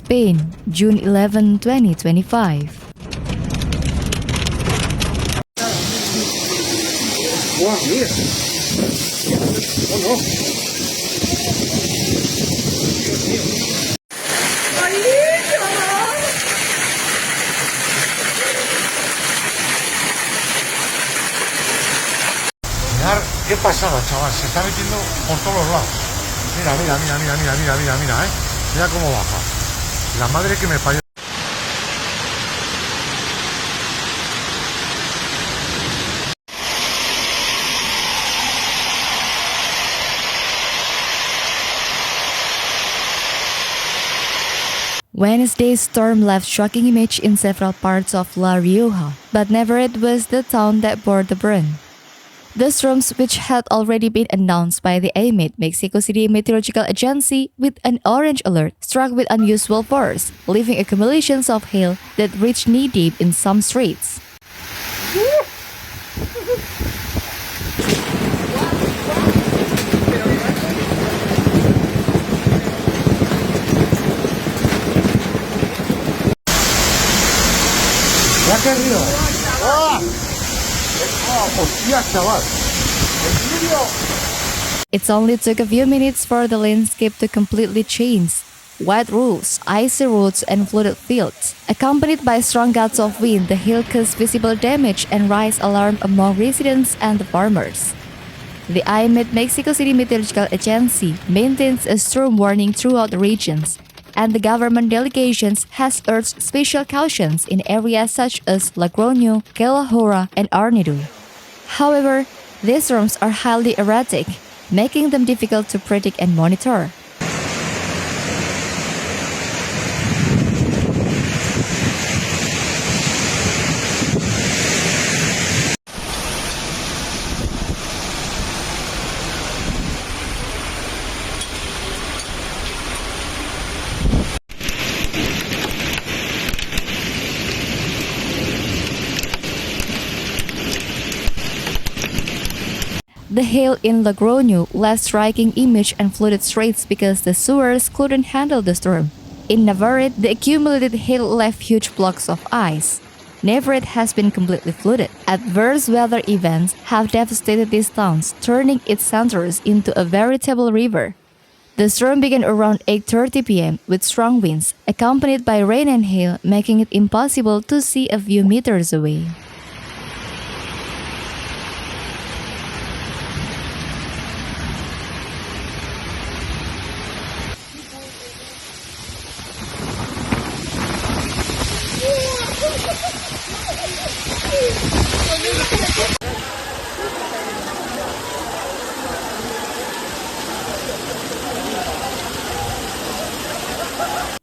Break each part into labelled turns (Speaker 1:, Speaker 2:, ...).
Speaker 1: Spain, June 11, 2025.
Speaker 2: ¡Guau, mira! ¡Oh, no!
Speaker 3: Mirad qué pasada, chaval, se está metiendo por todos los lados. Mira, mira cómo baja. La madre que me parió.
Speaker 1: Wednesday's storm left shocking image in several parts of La Rioja, but Navarrete was the town that bore the brunt. The storms, which had already been announced by the AMID Mexico City Meteorological Agency with an orange alert, struck with unusual force, leaving accumulations of hail that reached knee-deep in some streets.
Speaker 3: ¡Ya que río! ¡Ah! ¡Hostia, chaval! ¿En serio?
Speaker 1: It only took a few minutes for the landscape to completely change. Wet roads, icy roads, and flooded fields. Accompanied by strong gusts of wind, the hail caused visible damage and raised alarm among residents and the farmers. The AMID Mexico City Meteorological Agency maintains a storm warning throughout the regions, and the government delegations has urged special cautions in areas such as Logroño, Calahorra, and Arnedo. However, these storms are highly erratic, making them difficult to predict and monitor. The hail in Logroño left striking image and flooded streets because the sewers couldn't handle the storm. In Navarrete, the accumulated hail left huge blocks of ice. Navarrete has been completely flooded. Adverse weather events have devastated these towns, turning its centers into a veritable river. The storm began around 8:30 p.m. with strong winds, accompanied by rain and hail, making it impossible to see a few meters away.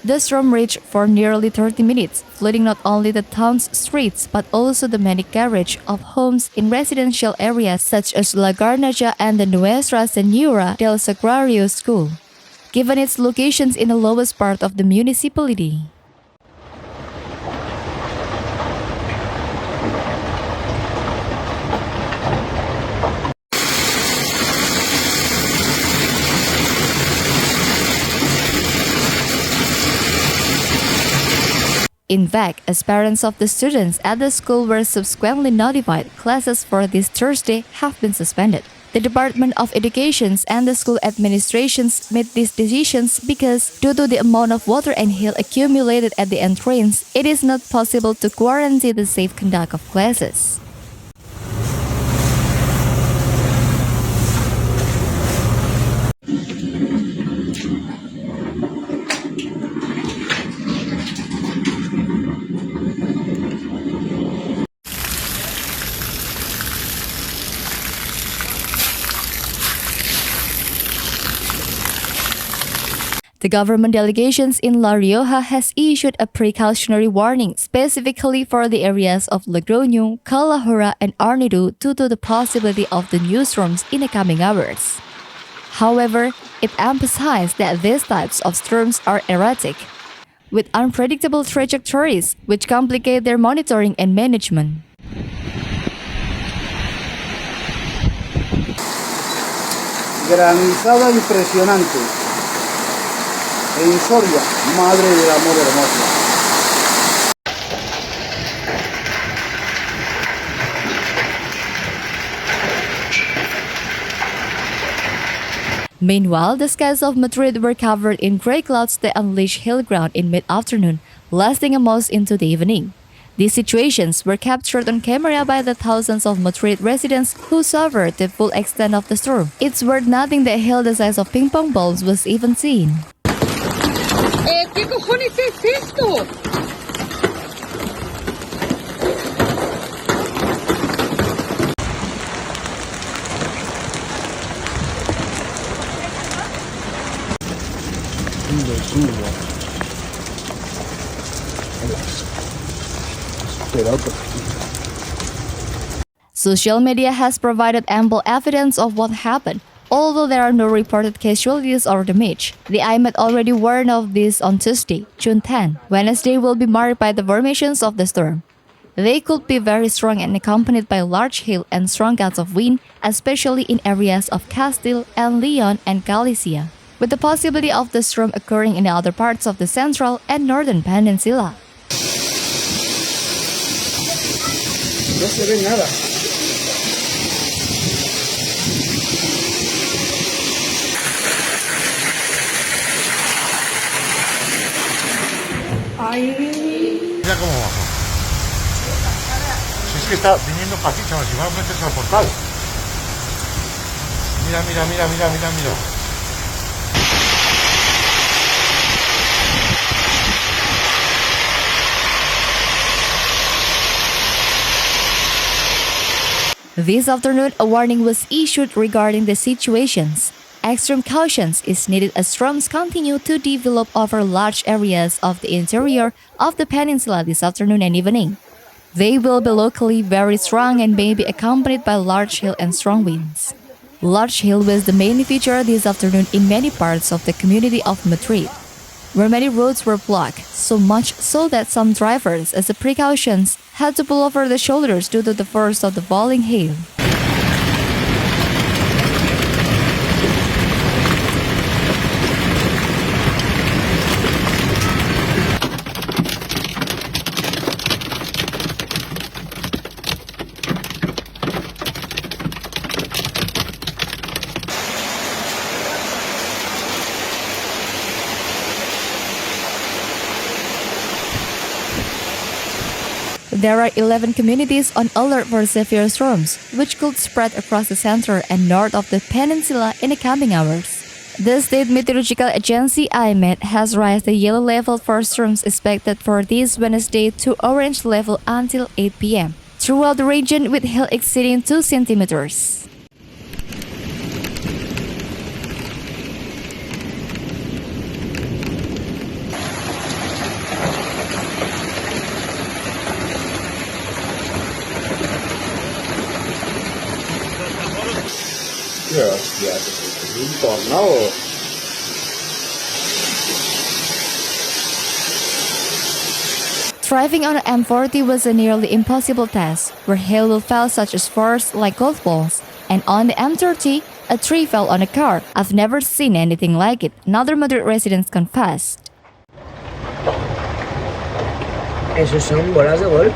Speaker 1: The storm raged for nearly 30 minutes, flooding not only the town's streets but also the many garages of homes in residential areas such as La Garnaja and the Nuestra Señora del Sagrario School, given its locations in the lowest part of the municipality. In fact, as parents of the students at the school were subsequently notified, classes for this Thursday have been suspended. The Department of Education and the school administrations made these decisions because, due to the amount of water and hail accumulated at the entrance, it is not possible to guarantee the safe conduct of classes. The government delegations in La Rioja has issued a precautionary warning specifically for the areas of Logroño, Calahorra, and Arnedo due to the possibility of the new storms in the coming hours. However, it emphasized that these types of storms are erratic, with unpredictable trajectories which complicate their monitoring and management.
Speaker 2: Granizada impresionante. En Soria, madre del amor hermoso.
Speaker 1: Meanwhile, the skies of Madrid were covered in gray clouds that unleashed hail ground in mid-afternoon, lasting almost into the evening. These situations were captured on camera by the thousands of Madrid residents who suffered the full extent of the storm. It's worth noting that hail the size of ping pong balls was even seen.
Speaker 4: ¿Qué cojones es esto?
Speaker 1: Social media has provided ample evidence of what happened. Although there are no reported casualties or damage, the IMET already warned of this on Tuesday, June 10. Wednesday will be marked by the formations of the storm. They could be very strong and accompanied by large hail and strong gusts of wind, especially in areas of Castile and Leon and Galicia, with the possibility of the storm occurring in other parts of the central and northern peninsula.
Speaker 2: No se ve nada.
Speaker 3: Mira cómo baja. Si es que está viniendo para aquí, chaval, si van a meterse al portal. Mira, mira, mira, mira, mira, mira.
Speaker 1: This afternoon, a warning was issued regarding the situations. Extreme cautions is needed as storms continue to develop over large areas of the interior of the peninsula this afternoon and evening. They will be locally very strong and may be accompanied by large hail and strong winds. Large hail was the main feature this afternoon in many parts of the community of Madrid, where many roads were blocked, so much so that some drivers, as a precautions, had to pull over the shoulders due to the force of the falling hail. There are 11 communities on alert for severe storms, which could spread across the center and north of the peninsula in the coming hours. The State Meteorological Agency IMET has raised the yellow level for storms expected for this Wednesday to orange level until 8 p.m. throughout the region, with hail exceeding 2 centimeters.
Speaker 2: Un tornado.
Speaker 1: Driving on an M40 was a nearly impossible task, where hail will fall such as force like golf balls. And on the M30, a tree fell on a car. I've never seen anything like it, another Madrid resident confessed.
Speaker 5: Esos son bolas de golf.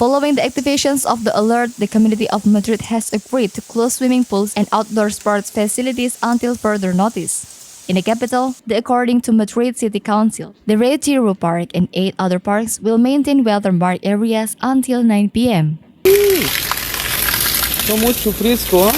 Speaker 1: Following the activations of the alert, the community of Madrid has agreed to close swimming pools and outdoor sports facilities until further notice. In the capital, according to Madrid City Council, the Retiro Park and 8 other parks will maintain weather-marked areas until 9 p.m.
Speaker 2: Está mucho fresco, ¿eh?